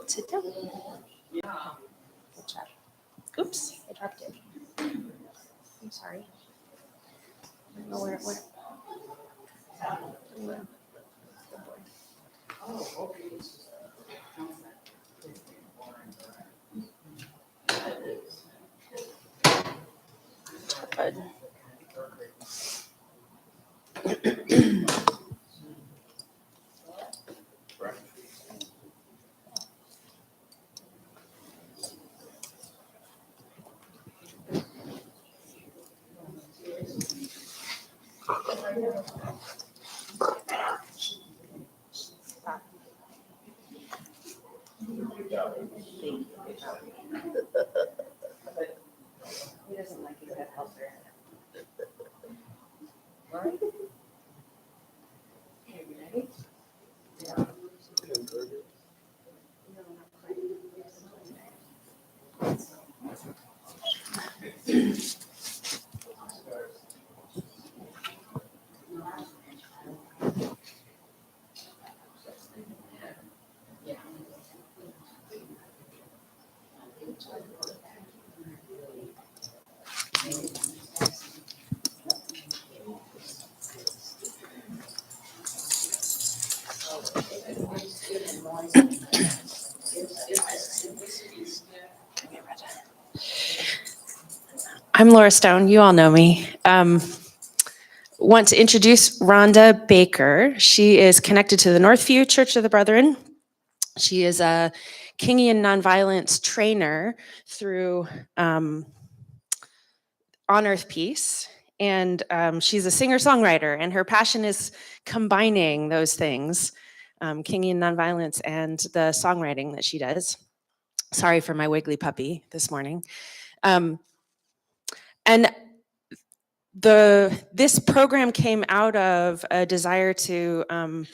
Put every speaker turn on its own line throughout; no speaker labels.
Sit down. Oops, I dropped it. I'm sorry. I don't know where it went. Good. He doesn't like it. That helps her. Right? Okay, you ready? Yeah. I'm Laura Stone. You all know me. Want to introduce Rhonda Baker. She is connected to the Northview Church of the Brethren. She is a Kingian Nonviolence trainer through On Earth Peace. And she's a singer-songwriter, and her passion is combining those things, Kingian Nonviolence and the songwriting that she does. Sorry for my wiggly puppy this morning. And this program came out of a desire to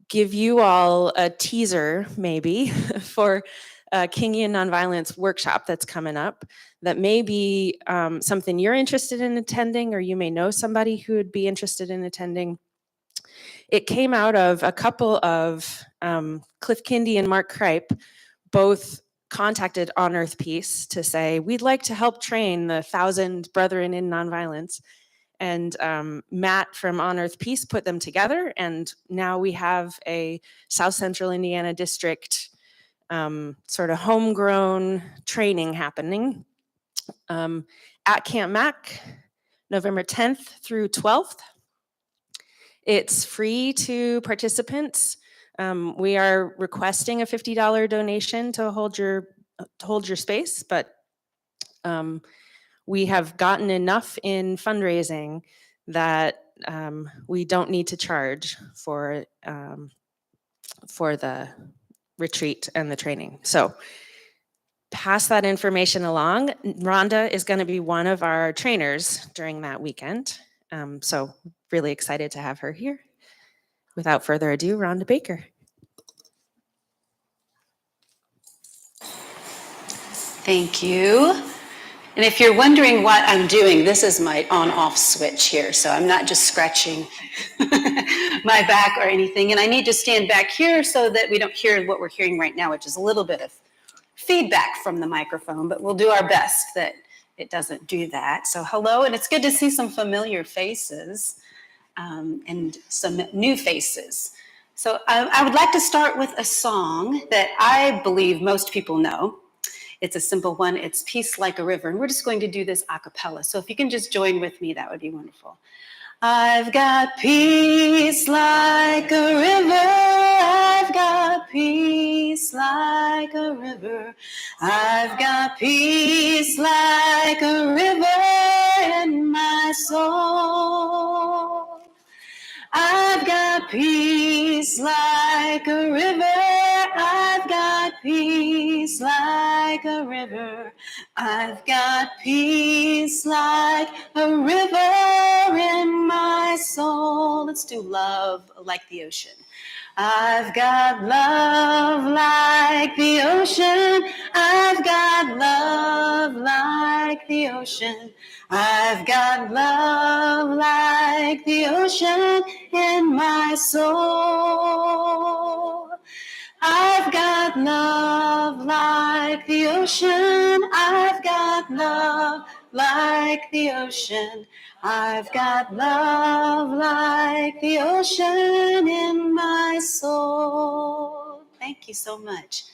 give you all a teaser, maybe, for a Kingian Nonviolence workshop that's coming up that may be something you're interested in attending, or you may know somebody who would be interested in attending. It came out of a couple of Cliff Kindy and Mark Kripe, both contacted On Earth Peace to say, we'd like to help train the 1,000 brethren in nonviolence. And Matt from On Earth Peace put them together, and now we have a South Central Indiana district sort of homegrown training happening at Camp Mac, November 10th through 12th. It's free to participants. We are requesting a $50 donation to hold your space, but we have gotten enough in fundraising that we don't need to charge for the retreat and the training. So pass that information along. Rhonda is going to be one of our trainers during that weekend. So really excited to have her here. Without further ado, Rhonda Baker.
Thank you. And if you're wondering what I'm doing, this is my on-off switch here. So I'm not just scratching my back or anything. And I need to stand back here so that we don't hear what we're hearing right now, which is a little bit of feedback from the microphone, but we'll do our best that it doesn't do that. So hello, and it's good to see some familiar faces and some new faces. So I would like to start with a song that I believe most people know. It's a simple one. It's Peace Like a River. And we're just going to do this a cappella. So if you can just join with me, that would be wonderful. I've got peace like a river. I've got peace like a river. I've got peace like a river in my soul. I've got peace like a river. I've got peace like a river. I've got peace like a river in my soul. Let's do love like the ocean. I've got love like the ocean. I've got love like the ocean. I've got love like the ocean in my soul. I've got got love like the ocean. I've got love like the ocean. I've got love like the ocean in my soul. Thank you so much.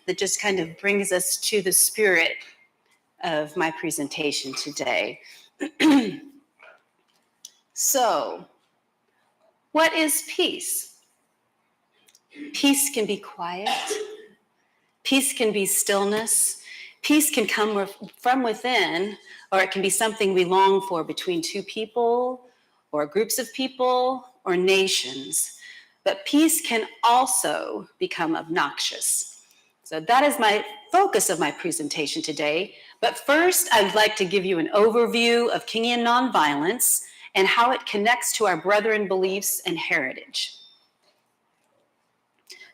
That just kind of brings us to the spirit of my presentation today. So, what is peace? Peace can be quiet. Peace can be stillness. Peace can come from within, or it can be something we long for between two people, or groups of people, or nations. But peace can also become obnoxious. So that is my focus of my presentation today. But first, I'd like to give you an overview of Kingian nonviolence and how it connects to our brethren beliefs and heritage.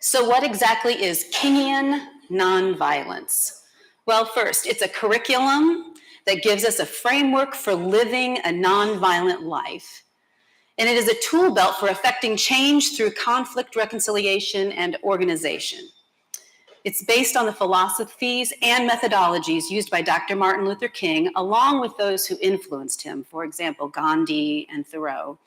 So what exactly is Kingian nonviolence? Well, first, it's a curriculum that gives us a framework for living a nonviolent life. And it is a tool belt for effecting change through conflict, reconciliation, and organization. It's based on the philosophies and methodologies used by Dr. Martin Luther King, along with those who influenced him, for example, Gandhi and Thoreau,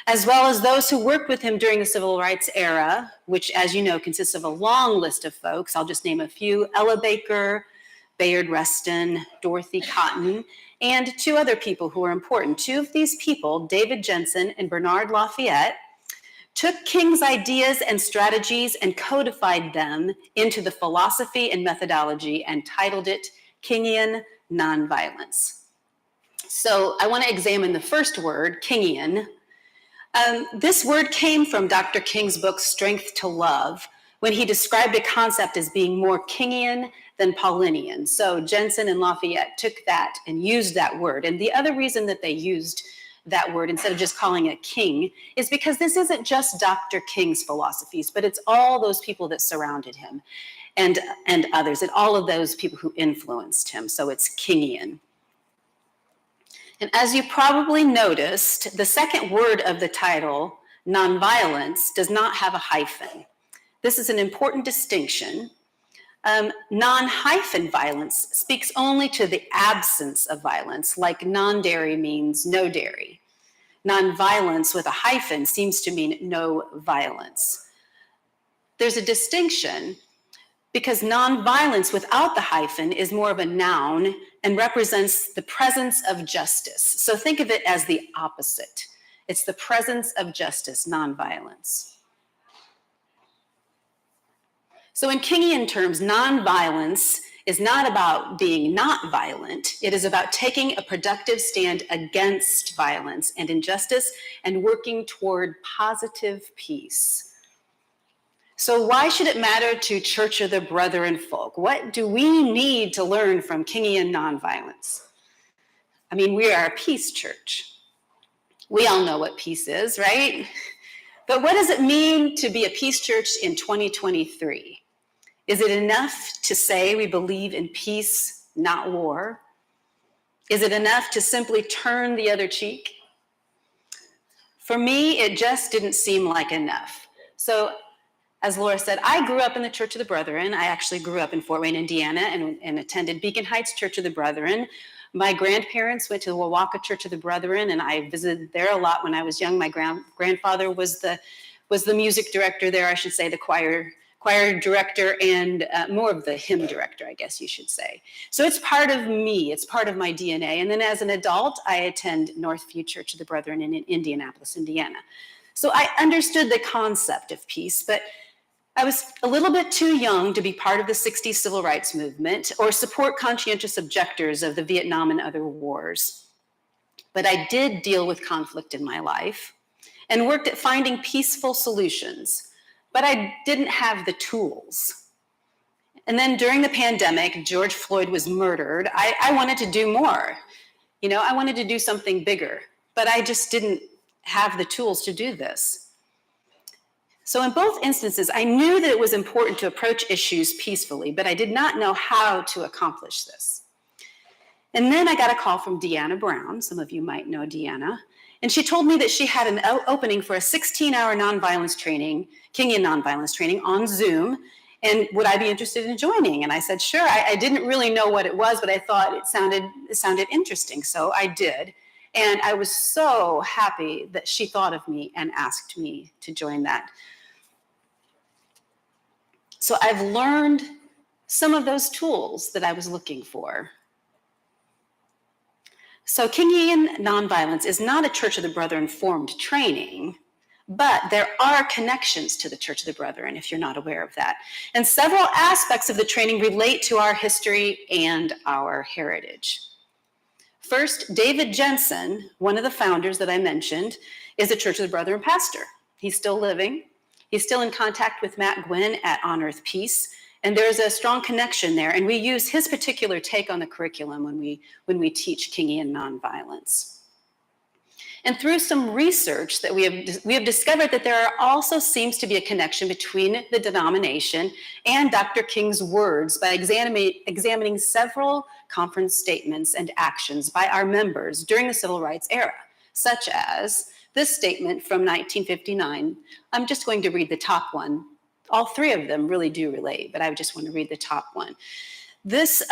as well as those who worked with him during the civil rights era, which, as you know, consists of a long list of folks. I'll just name a few: Ella Baker, Bayard Rustin, Dorothy Cotton, and two other people who are important. Two of these people, David Jensen and Bernard Lafayette, took King's ideas and strategies and codified them into the philosophy and methodology and titled it Kingian nonviolence. So I want to examine the first word, Kingian. This word came from Dr. King's book, Strength to Love, when he described a concept as being more Kingian than Paulinian. So Jensen and Lafayette took that and used that word. And the other reason that they used that word instead of just calling it King is because this isn't just Dr. King's philosophies, but it's all those people that surrounded him and others, and all of those people who influenced him. So it's Kingian. And as you probably noticed, the second word of the title, nonviolence, does not have a hyphen. This is an important distinction. Non-hyphen violence speaks only to the absence of violence, like non-dairy means no dairy. Non-violence with a hyphen seems to mean no violence. There's a distinction because non-violence without the hyphen is more of a noun and represents the presence of justice. So think of it as the opposite. It's the presence of justice, non-violence. So in Kingian terms, nonviolence is not about being not violent. It is about taking a productive stand against violence and injustice and working toward positive peace. So why should it matter to Church of the Brethren folk? What do we need to learn from Kingian nonviolence? I mean, we are a peace church. We all know what peace is, right? But what does it mean to be a peace church in 2023? Is it enough to say we believe in peace, not war? Is it enough to simply turn the other cheek? For me, it just didn't seem like enough. So, as Laura said, I grew up in the Church of the Brethren. I actually grew up in Fort Wayne, Indiana, and attended Beacon Heights Church of the Brethren. My grandparents went to the Wawaka Church of the Brethren, and I visited there a lot when I was young. My grandfather was the music director there, I should say, the choir director, and more of the hymn director, I guess you should say. So it's part of me, it's part of my DNA. And then as an adult, I attend Northview Church of the Brethren in Indianapolis, Indiana. So I understood the concept of peace, but I was a little bit too young to be part of the 60s civil rights movement or support conscientious objectors of the Vietnam and other wars. But I did deal with conflict in my life and worked at finding peaceful solutions, but I didn't have the tools. And then during the pandemic, George Floyd was murdered. I wanted to do more. I wanted to do something bigger, but I just didn't have the tools to do this. So in both instances, I knew that it was important to approach issues peacefully, but I did not know how to accomplish this. And then I got a call from Deanna Brown. Some of you might know Deanna. And she told me that she had an opening for a 16-hour nonviolence training, Kingian nonviolence training on Zoom. And would I be interested in joining? And I said, sure. I didn't really know what it was, but I thought it sounded interesting. So I did. And I was so happy that she thought of me and asked me to join that. So I've learned some of those tools that I was looking for. So Kingian Nonviolence is not a Church of the Brethren formed training, but there are connections to the Church of the Brethren, if you're not aware of that. And several aspects of the training relate to our history and our heritage. First, David Jensen, one of the founders that I mentioned, is a Church of the Brethren pastor. He's still living. He's still in contact with Matt Gwynn at On Earth Peace, and there's a strong connection there. And we use his particular take on the curriculum when we teach Kingian Nonviolence. And through some research that we have discovered that there also seems to be a connection between the denomination and Dr. King's words by examining several conference statements and actions by our members during the Civil Rights era, such as this statement from 1959. I'm just going to read the top one. All three of them really do relate, but I just want to read the top one. These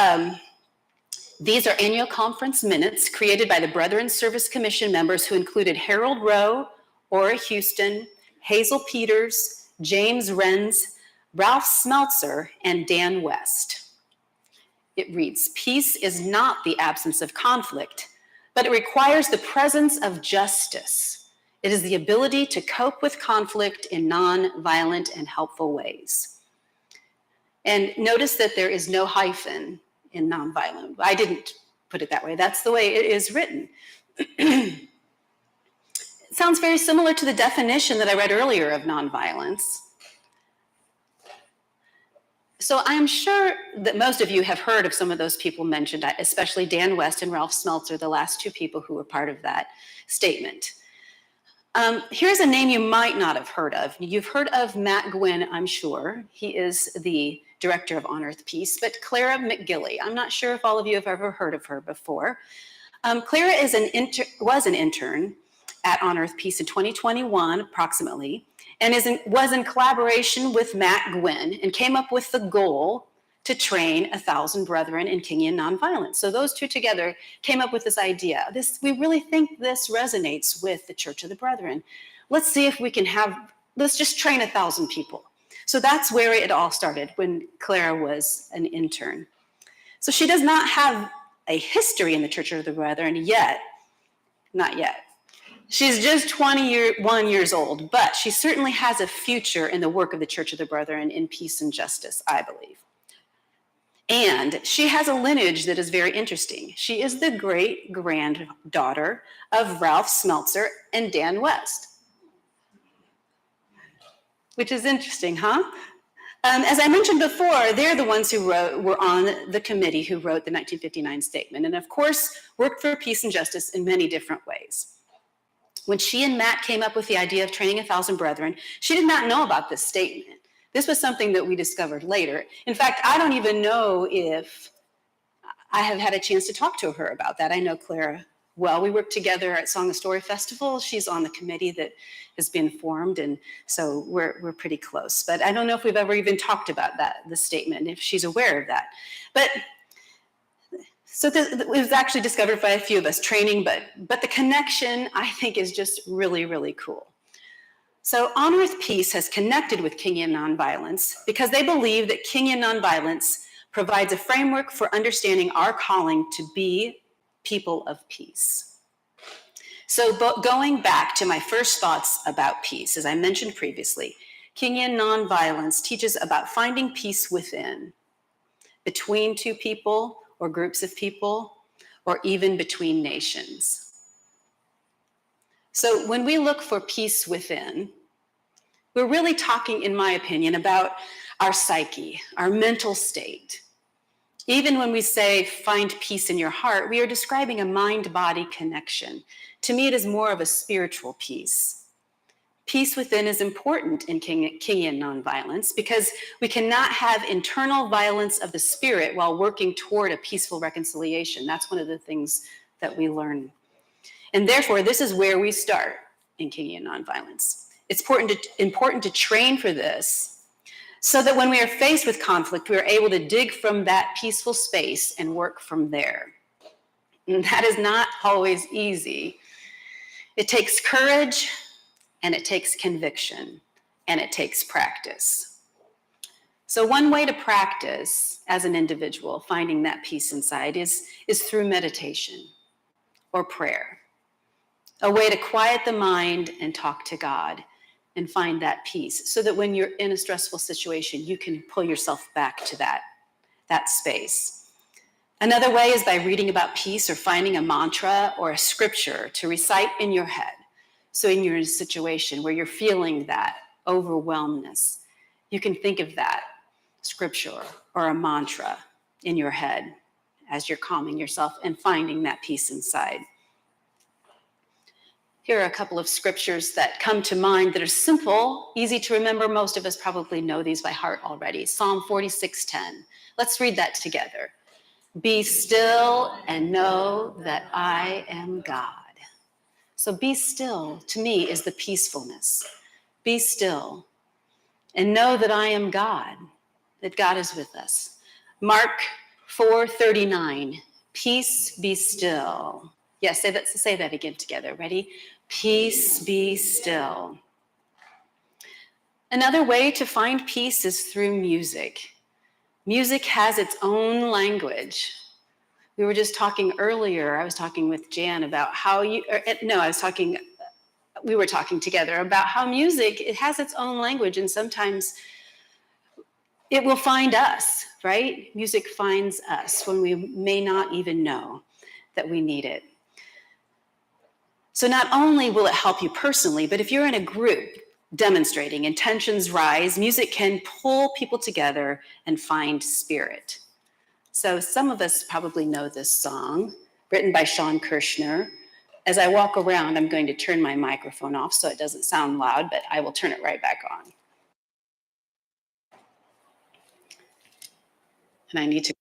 are annual conference minutes created by the Brethren Service Commission members who included Harold Rowe, Ora Houston, Hazel Peters, James Renz, Ralph Smeltzer, and Dan West. It reads, peace is not the absence of conflict, but it requires the presence of justice. It is the ability to cope with conflict in non-violent and helpful ways. And notice that there is no hyphen in nonviolent. I didn't put it that way. That's the way it is written. It sounds very similar to the definition that I read earlier of nonviolence. So I'm sure that most of you have heard of some of those people mentioned, especially Dan West and Ralph Smeltzer, the last two people who were part of that statement. Here's a name you might not have heard of. You've heard of Matt Gwynn, I'm sure. He is the director of On Earth Peace, but Clara McGilly. I'm not sure if all of you have ever heard of her before. Clara was an intern at On Earth Peace in 2021, approximately, and was in collaboration with Matt Gwynn and came up with the goal to train 1,000 brethren in Kingian Nonviolence. So those two together came up with this idea. We really think this resonates with the Church of the Brethren. Let's see if we can let's just train 1,000 people. So that's where it all started, when Clara was an intern. So she does not have a history in the Church of the Brethren yet, not yet. She's just 21 years old, but she certainly has a future in the work of the Church of the Brethren in peace and justice, I believe. And she has a lineage that is very interesting. She is the great-granddaughter of Ralph Smeltzer and Dan West, which is interesting, huh? As I mentioned before, they're the ones who were on the committee who wrote the 1959 statement, and of course, worked for peace and justice in many different ways. When she and Matt came up with the idea of training 1,000 brethren, she did not know about this statement. This was something that we discovered later. In fact, I don't even know if I have had a chance to talk to her about that. I know Clara well. We work together at Song of Story Festival. She's on the committee that has been formed, and so we're pretty close. But I don't know if we've ever even talked about the statement, if she's aware of that. But so it was actually discovered by a few of us training, but the connection, I think, is just really, really cool. So On Earth Peace has connected with Kingian Nonviolence because they believe that Kingian Nonviolence provides a framework for understanding our calling to be people of peace. So going back to my first thoughts about peace, as I mentioned previously, Kingian Nonviolence teaches about finding peace within, between two people or groups of people, or even between nations. So when we look for peace within, we're really talking, in my opinion, about our psyche, our mental state. Even when we say find peace in your heart, we are describing a mind-body connection. To me, it is more of a spiritual peace. Peace within is important in Kingian Nonviolence because we cannot have internal violence of the spirit while working toward a peaceful reconciliation. That's one of the things that we learn. And therefore, this is where we start in Kingian Nonviolence. It's important to train for this so that when we are faced with conflict, we are able to dig from that peaceful space and work from there. And that is not always easy. It takes courage, and it takes conviction, and it takes practice. So one way to practice as an individual finding that peace inside is through meditation or prayer, a way to quiet the mind and talk to God and find that peace so that when you're in a stressful situation, you can pull yourself back to that space. Another way is by reading about peace or finding a mantra or a scripture to recite in your head. So in your situation where you're feeling that overwhelmness, you can think of that scripture or a mantra in your head as you're calming yourself and finding that peace inside. Here are a couple of scriptures that come to mind that are simple, easy to remember. Most of us probably know these by heart already. Psalm 46:10. Let's read that together. Be still and know that I am God. So be still, to me, is the peacefulness. Be still and know that I am God, that God is with us. Mark 4:39. Peace be still. Yes, say that again together. Ready? Peace be still. Another way to find peace is through music. Music has its own language. We were just talking earlier, I was talking with Jan about how we were talking together about how music, it has its own language, and sometimes it will find us, right? Music finds us when we may not even know that we need it. So not only will it help you personally, but if you're in a group demonstrating and tensions rise, music can pull people together and find spirit. So some of us probably know this song, written by Sean Kirshner. As I walk around, I'm going to turn my microphone off so it doesn't sound loud, but I will turn it right back on. And I need to.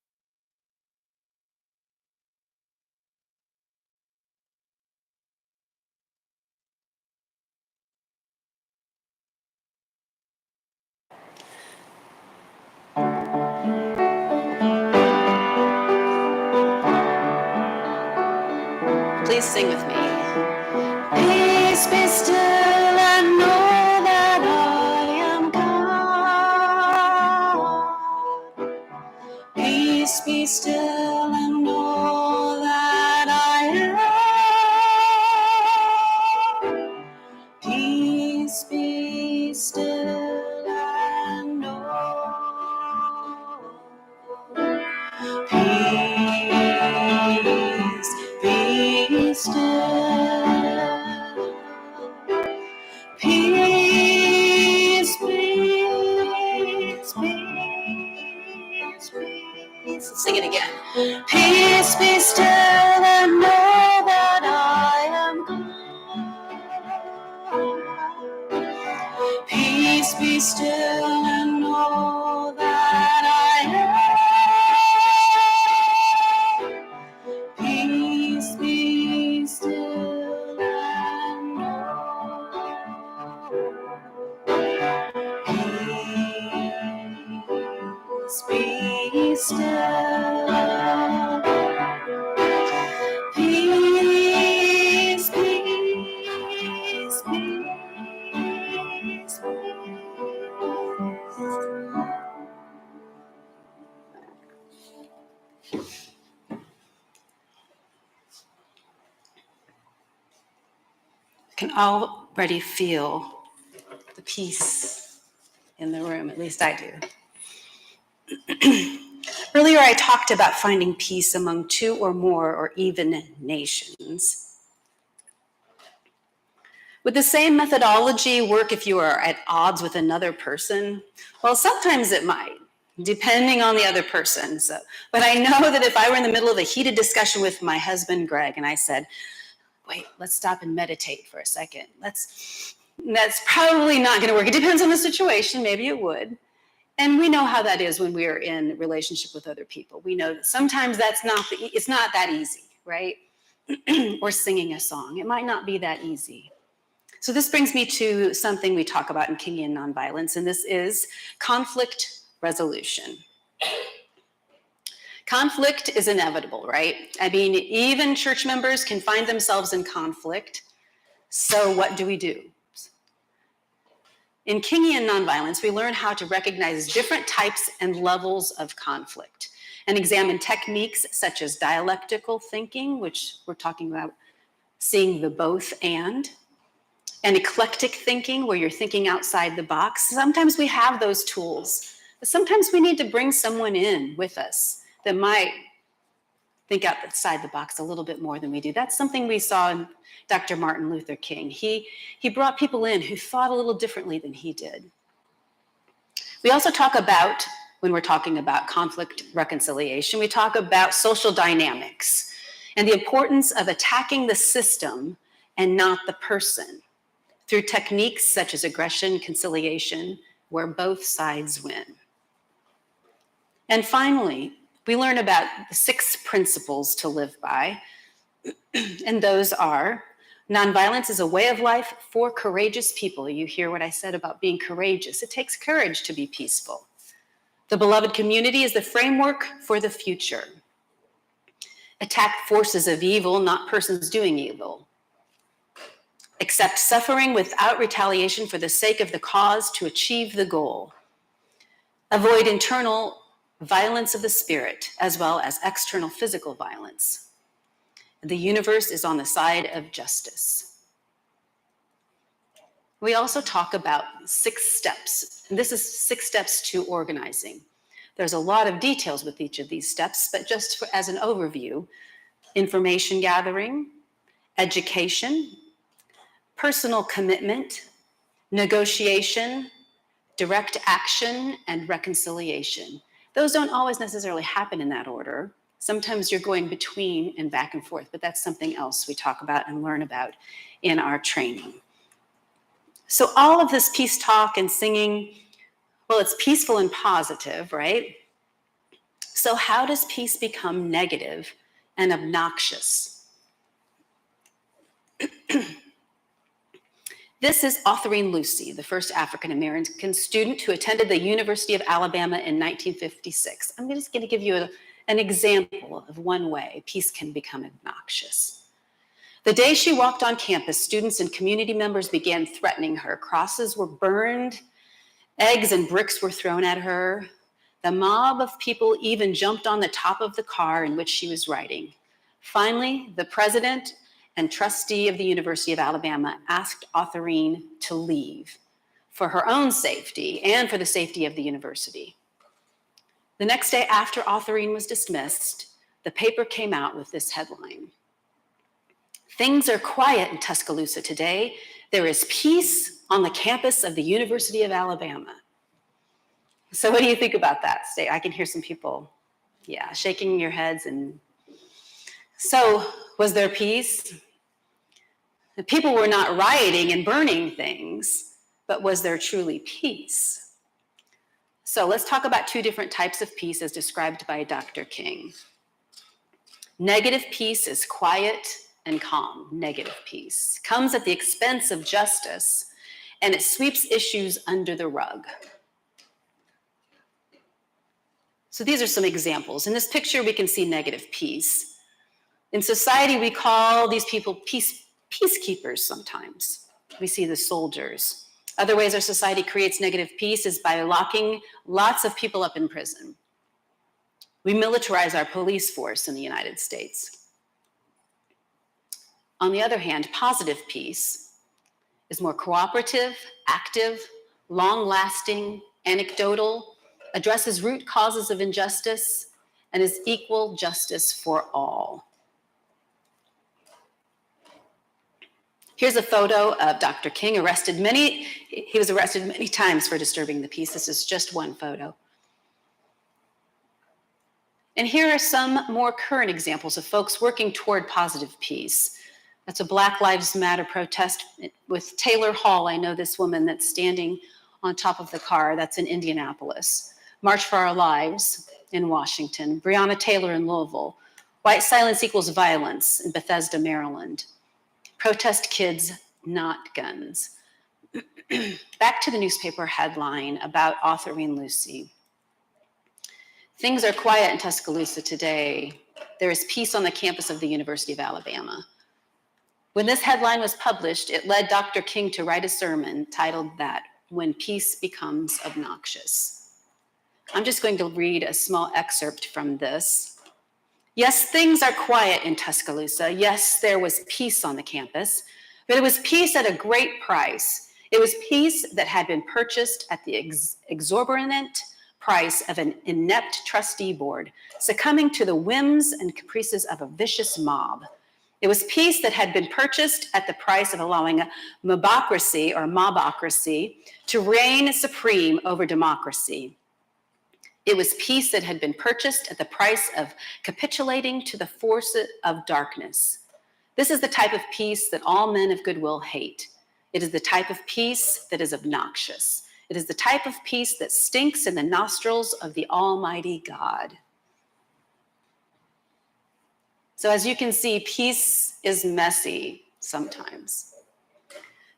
Please sing with me. Peace be still and know that I am God. Peace be still and know that I am. Peace be still and know. Peace be still. Peace, peace, peace, peace. Let's sing it again. Peace be still and know that I am God. Peace be still and know that I am. Peace be still and know. Peace be still. Peace, peace, peace, can already feel the peace in the room, at least I do. Earlier, I talked about finding peace among two or more or even nations. Would the same methodology work if you are at odds with another person? Well, sometimes it might, depending on the other person. But I know that if I were in the middle of a heated discussion with my husband, Greg, and I said, wait, let's stop and meditate for a second. That's probably not going to work. It depends on the situation. Maybe it would. And we know how that is when we are in relationship with other people. We know that sometimes it's not that easy, right? Or singing a song. It might not be that easy. So this brings me to something we talk about in Kingian nonviolence, and this is conflict resolution. Conflict is inevitable, right? I mean, even church members can find themselves in conflict. So what do we do? In Kingian nonviolence, we learn how to recognize different types and levels of conflict and examine techniques such as dialectical thinking, which we're talking about seeing the both and eclectic thinking, where you're thinking outside the box. Sometimes we have those tools, but sometimes we need to bring someone in with us that might think outside the box a little bit more than we do. That's something we saw in Dr. Martin Luther King. He brought people in who thought a little differently than he did. We also talk about, when we're talking about conflict reconciliation, we talk about social dynamics and the importance of attacking the system and not the person through techniques such as aggression, conciliation, where both sides win. And finally, we learn about the 6 principles to live by, and those are: nonviolence is a way of life for courageous people. You hear what I said about being courageous. It takes courage to be peaceful. The beloved community is the framework for the future. Attack forces of evil, not persons doing evil. Accept suffering without retaliation for the sake of the cause to achieve the goal. Avoid internal violence of the spirit, as well as external physical violence. The universe is on the side of justice. We also talk about 6 steps, and this is 6 steps to organizing. There's a lot of details with each of these steps, but just as an overview: information gathering, education, personal commitment, negotiation, direct action, and reconciliation. Those don't always necessarily happen in that order. Sometimes you're going between and back and forth, but that's something else we talk about and learn about in our training. So all of this peace talk and singing, well, it's peaceful and positive, right? So how does peace become negative and obnoxious? This is Autherine Lucy, the first African-American student who attended the University of Alabama in 1956. I'm just going to give you an example of one way peace can become obnoxious. The day she walked on campus, students and community members began threatening her. Crosses were burned, eggs and bricks were thrown at her. The mob of people even jumped on the top of the car in which she was riding. Finally, the president and trustee of the University of Alabama asked Autherine to leave for her own safety and for the safety of the university. The next day after Autherine was dismissed, the paper came out with this headline: "Things are quiet in Tuscaloosa today. There is peace on the campus of the University of Alabama." So what do you think about that? I can hear some people, shaking your heads. And so was there peace? The people were not rioting and burning things, but was there truly peace? So let's talk about 2 different types of peace as described by Dr. King. Negative peace is quiet and calm. Negative peace comes at the expense of justice, and it sweeps issues under the rug. So these are some examples. In this picture, we can see negative peace. In society, we call these people peacekeepers sometimes. We see the soldiers. Other ways our society creates negative peace is by locking lots of people up in prison. We militarize our police force in the United States. On the other hand, positive peace is more cooperative, active, long-lasting, anecdotal, addresses root causes of injustice, and is equal justice for all. Here's a photo of Dr. King, he was arrested many times for disturbing the peace. This is just one photo. And here are some more current examples of folks working toward positive peace. That's a Black Lives Matter protest with Taylor Hall. I know this woman that's standing on top of the car. That's in Indianapolis. March for Our Lives in Washington. Breonna Taylor in Louisville. White Silence Equals Violence in Bethesda, Maryland. Protest Kids not guns. Back to the newspaper headline about authoring Lucy. Things are quiet in Tuscaloosa today. There is peace on the campus of the University of Alabama. When this headline was published, it led Dr. King to write a sermon titled that, When Peace Becomes Obnoxious. I'm just going to read a small excerpt from this. Yes, things are quiet in Tuscaloosa. Yes, there was peace on the campus, but it was peace at a great price. It was peace that had been purchased at the exorbitant price of an inept trustee board, succumbing to the whims and caprices of a vicious mob. It was peace that had been purchased at the price of allowing a mobocracy to reign supreme over democracy. It was peace that had been purchased at the price of capitulating to the forces of darkness. This is the type of peace that all men of goodwill hate. It is the type of peace that is obnoxious. It is the type of peace that stinks in the nostrils of the Almighty God. So as you can see, peace is messy sometimes.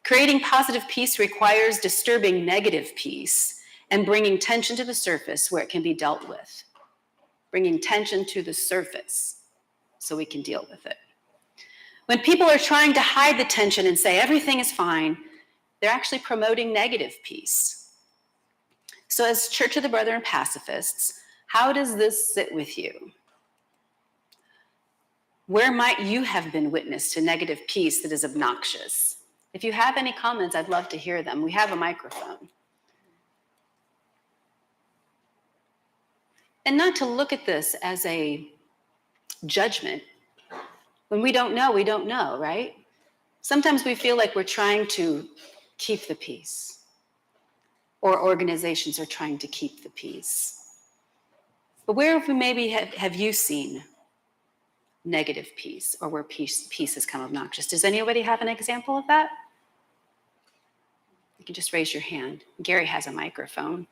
Creating positive peace requires disturbing negative peace and bringing tension to the surface where it can be dealt with. Bringing tension to the surface so we can deal with it. When people are trying to hide the tension and say everything is fine, they're actually promoting negative peace. So as Church of the Brethren pacifists, how does this sit with you? Where might you have been witness to negative peace that is obnoxious? If you have any comments, I'd love to hear them. We have a microphone. And not to look at this as a judgment. When we don't know, right? Sometimes we feel like we're trying to keep the peace, or organizations are trying to keep the peace. But where have you seen negative peace, or where peace has come obnoxious? Does anybody have an example of that? You can just raise your hand. Gary has a microphone.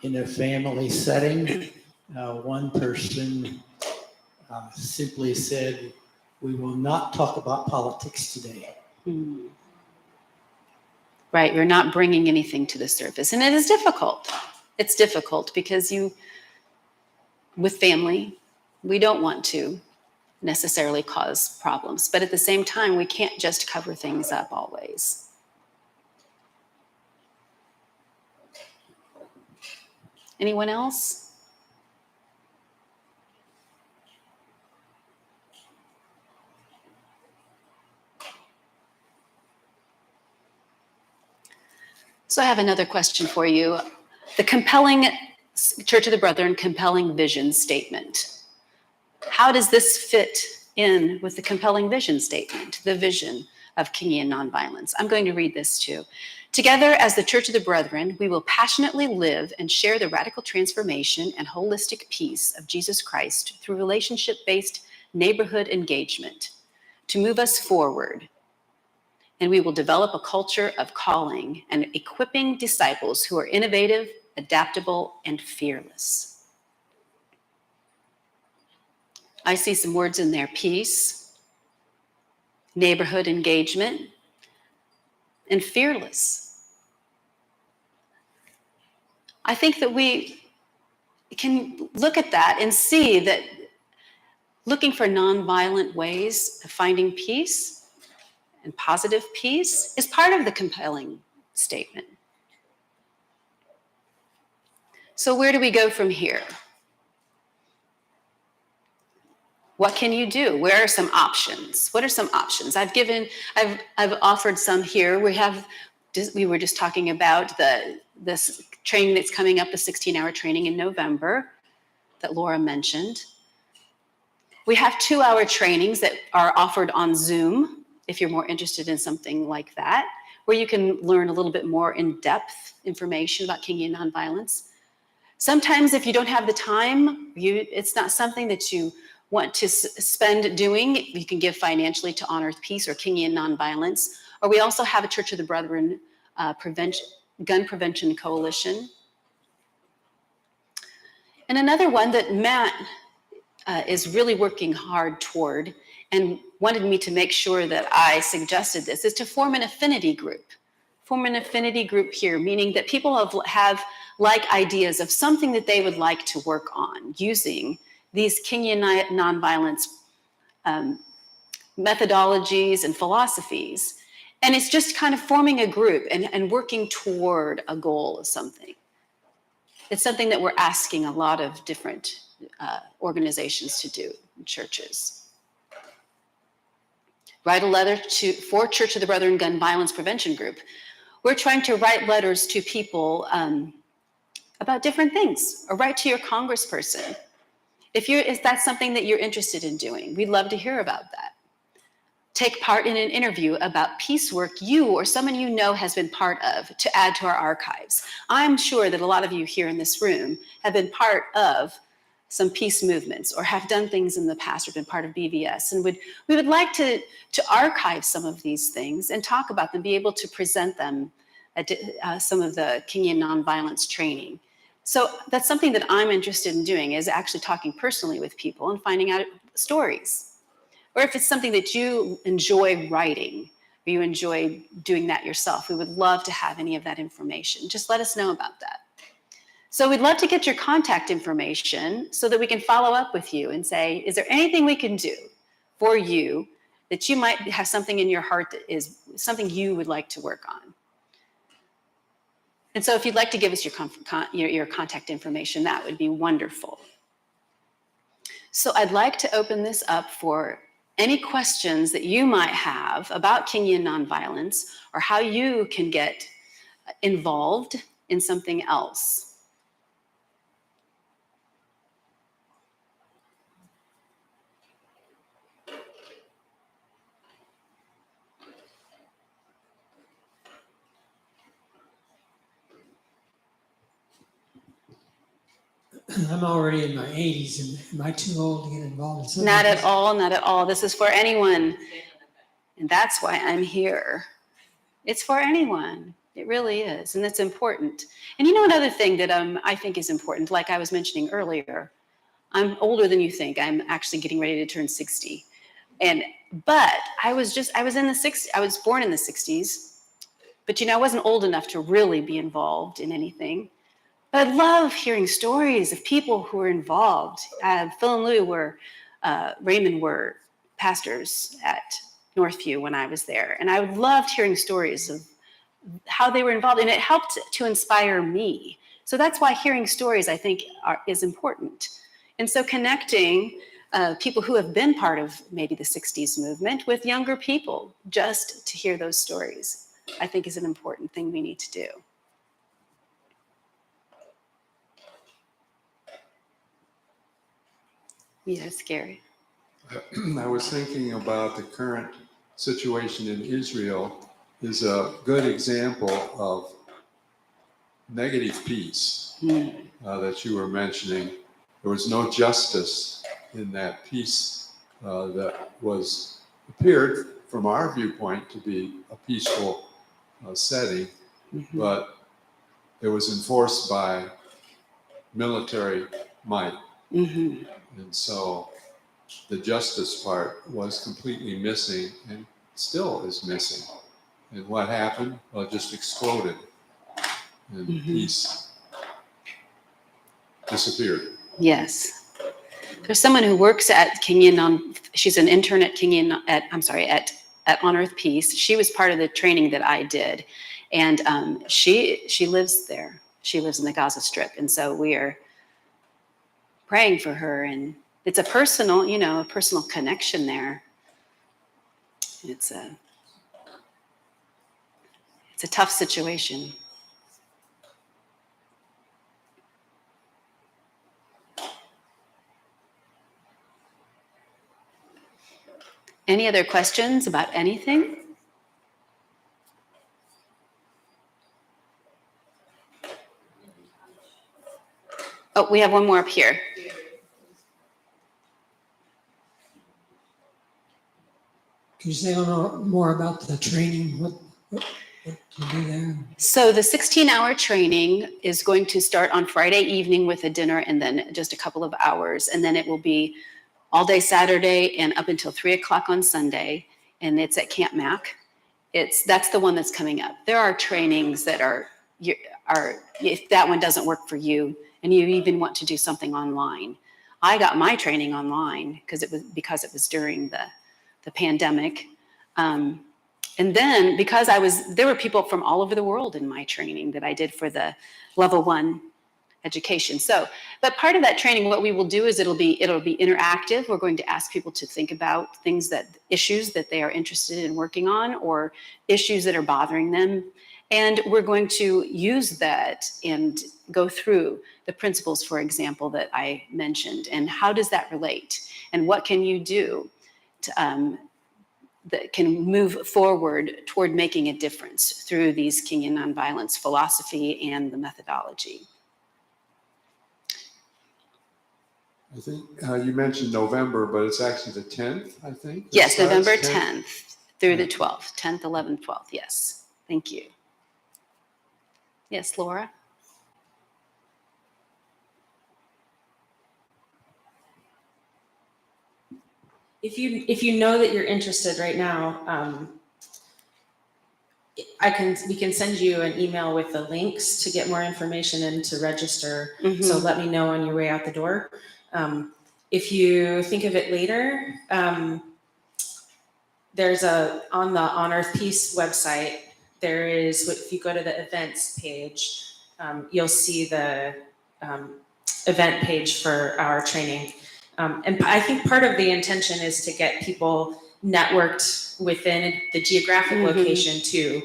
In a family setting, one person simply said, "We will not talk about politics today."
Right, you're not bringing anything to the surface. And it is difficult. It's difficult because with family, we don't want to necessarily cause problems. But at the same time, we can't just cover things up always. Anyone else? So I have another question for you. The compelling Church of the Brethren compelling vision statement. How does this fit in with the compelling vision statement, the vision of Kingian nonviolence? I'm going to read this too. Together as the Church of the Brethren, we will passionately live and share the radical transformation and holistic peace of Jesus Christ through relationship-based neighborhood engagement to move us forward. And we will develop a culture of calling and equipping disciples who are innovative, adaptable, and fearless. I see some words in there: peace, neighborhood engagement, and fearless. I think that we can look at that and see that looking for nonviolent ways of finding peace and positive peace is part of the compelling statement. So where do we go from here? What can you do? Where are some options? What are some options? I've offered some here. We were just talking about this training that's coming up, the 16-hour training in November that Laura mentioned. We have 2-hour trainings that are offered on Zoom, if you're more interested in something like that, where you can learn a little bit more in-depth information about Kingian nonviolence. Sometimes if you don't have the time, it's not something that you want to spend doing, you can give financially to Honor Peace or Kingian Nonviolence. Or we also have a Church of the Brethren Gun Prevention Coalition. And another one that Matt is really working hard toward and wanted me to make sure that I suggested this, is to form an affinity group. Form an affinity group here, meaning that people have like ideas of something that they would like to work on using these Kingian nonviolence methodologies and philosophies. And it's just kind of forming a group and working toward a goal of something. It's something that we're asking a lot of different organizations to do, churches. Write a letter for Church of the Brethren Gun Violence Prevention Group. We're trying to write letters to people about different things, or write to your congressperson. If that's something that you're interested in doing, we'd love to hear about that. Take part in an interview about peace work you or someone you know has been part of to add to our archives. I'm sure that a lot of you here in this room have been part of some peace movements or have done things in the past or been part of BVS, and we would like to archive some of these things and talk about them, be able to present them at some of the Kingian nonviolence training. So that's something that I'm interested in doing, is actually talking personally with people and finding out stories. Or if it's something that you enjoy writing, or you enjoy doing that yourself, we would love to have any of that information. Just let us know about that. So we'd love to get your contact information so that we can follow up with you and say, is there anything we can do for you that you might have something in your heart that is something you would like to work on? And so if you'd like to give us your contact information, that would be wonderful. So I'd like to open this up for any questions that you might have about Kingian nonviolence or how you can get involved in something else.
I'm already in my 80s, and am I too old to get involved in something?
Not at all, not at all. This is for anyone. And that's why I'm here. It's for anyone. It really is. And that's important. And you know, another thing that I think is important, like I was mentioning earlier, I'm older than you think. I'm actually getting ready to turn 60. But I was in the 60s. I was born in the 60s. But you know, I wasn't old enough to really be involved in anything. But I love hearing stories of people who were involved. Phil and Lou Raymond were pastors at Northview when I was there. And I loved hearing stories of how they were involved. And it helped to inspire me. So that's why hearing stories, I think, is important. And so connecting people who have been part of maybe the 60s movement with younger people, just to hear those stories, I think is an important thing we need to do. Yeah, scary.
I was thinking about the current situation in Israel is a good example of negative peace that you were mentioning. There was no justice in that peace that appeared from our viewpoint to be a peaceful setting, but it was enforced by military might. And so the justice part was completely missing and still is missing. And what happened? Well, it just exploded. And peace disappeared.
Yes. There's someone who works at Kingian, she's an intern at Kingian, at On Earth Peace. She was part of the training that I did. And she lives there. She lives in the Gaza Strip. And so we are praying for her, and it's a personal connection there. It's a tough situation. Any other questions about anything? Oh, we have one more up here.
Can you say a little more about the training? What you do there?
So the 16-hour training is going to start on Friday evening with a dinner and then just a couple of hours. And then it will be all day Saturday and up until 3 o'clock on Sunday, and it's at Camp Mac. That's the one that's coming up. There are trainings that are if that one doesn't work for you and you even want to do something online. I got my training online because it was during the pandemic. And then because there were people from all over the world in my training that I did for the level 1 education. But part of that training, what we will do is it'll be interactive. We're going to ask people to think about issues that they are interested in working on, or issues that are bothering them. And we're going to use that and go through the principles, for example, that I mentioned, and how does that relate? And what can you do that can move forward toward making a difference through these Kingian nonviolence philosophy and the methodology?
I think you mentioned November, but it's actually the 10th, I think.
Yes, November 10th through the 12th, 10th, 11th, 12th. Yes, thank you. Yes, Laura?
If you know that you're interested right now, we can send you an email with the links to get more information and to register.
Mm-hmm.
So let me know on your way out the door. If you think of it later, there's on the On Earth Peace website, there is, if you go to the events page, you'll see the event page for our training. And I think part of the intention is to get people networked within the geographic location too.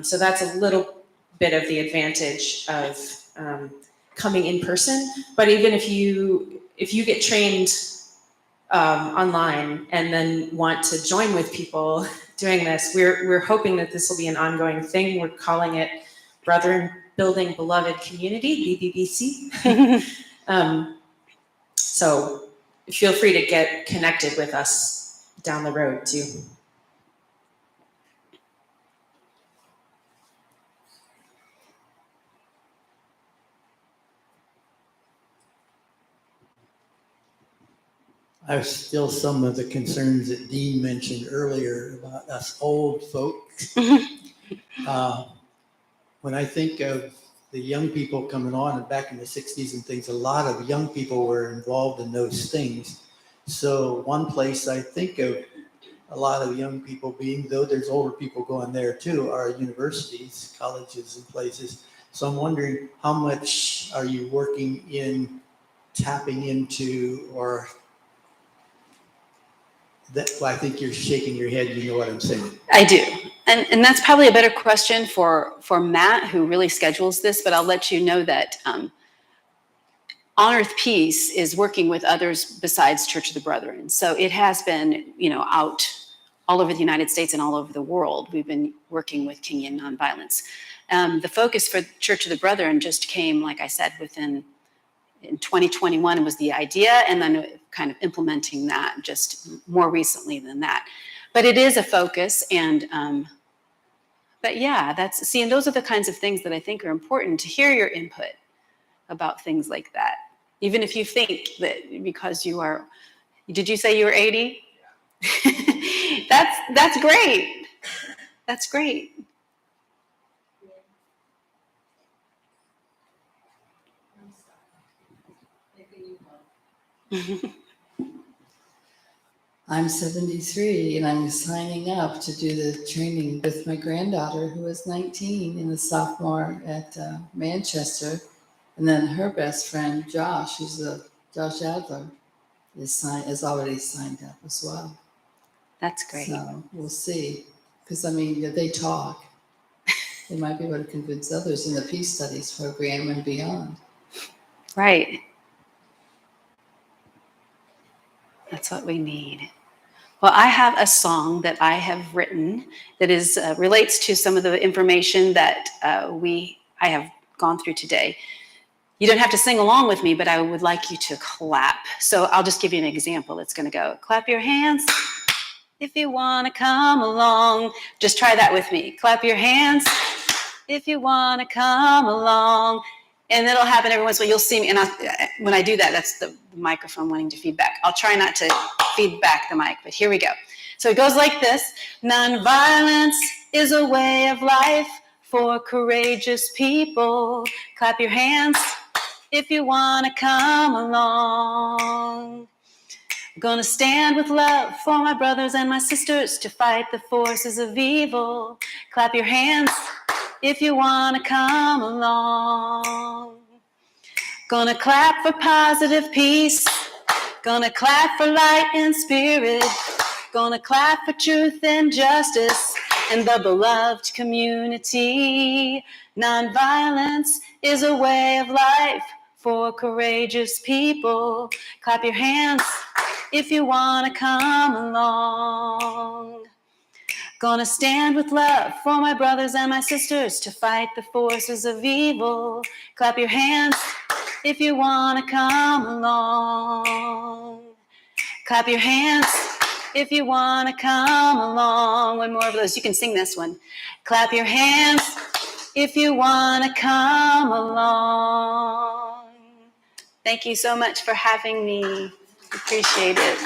So that's a little bit of the advantage of coming in person. But even if you get trained online and then want to join with people doing this, we're hoping that this will be an ongoing thing. We're calling it Brethren Building Beloved Community, BBBC. So feel free to get connected with us down the road too.
I have still some of the concerns that Dean mentioned earlier about us old folks. When I think of the young people coming on, and back in the 60s and things, a lot of young people were involved in those things. So one place I think of a lot of young people being, though there's older people going there too, are universities, colleges and places. So I'm wondering, how much are you working in tapping into, or that, well, I think you're shaking your head, you know what I'm saying.
I do. And that's probably a better question for Matt, who really schedules this, but I'll let you know that On Earth Peace is working with others besides Church of the Brethren. So it has been, out all over the United States and all over the world. We've been working with Kingian nonviolence. The focus for Church of the Brethren just came, like I said, in 2021 was the idea, and then kind of implementing that just more recently than that. But it is a focus, and but yeah, and those are the kinds of things that I think are important to hear your input about things like that. Even if you think that because did you say you were 80? That's great. That's great.
I'm 73 and I'm signing up to do the training with my granddaughter, who is 19 and a sophomore at Manchester. And then her best friend, Josh, Josh Adler, is already signed up as well.
That's great.
So we'll see. Because, they talk. They might be able to convince others in the Peace Studies program and beyond.
Right. That's what we need. Well, I have a song that I have written that relates to some of the information that I have gone through today. You don't have to sing along with me, but I would like you to clap. So I'll just give you an example. It's going to go, clap your hands if you want to come along. Just try that with me. Clap your hands if you want to come along. And it'll happen every once in a while. You'll see me, and when I do that, that's the microphone wanting to feedback. I'll try not to feed back the mic, but here we go. So it goes like this. Nonviolence is a way of life for courageous people. Clap your hands if you want to come along. I'm gonna stand with love for my brothers and my sisters to fight the forces of evil. Clap your hands if you want to come along. Gonna clap for positive peace. Gonna clap for light and spirit. Gonna clap for truth and justice and the beloved community. Nonviolence is a way of life for courageous people. Clap your hands if you want to come along. Gonna stand with love for my brothers and my sisters to fight the forces of evil. Clap your hands if you want to come along. Clap your hands if you want to come along. One more of those. You can sing this one. Clap your hands if you want to come along. Thank you so much for having me. Appreciate it.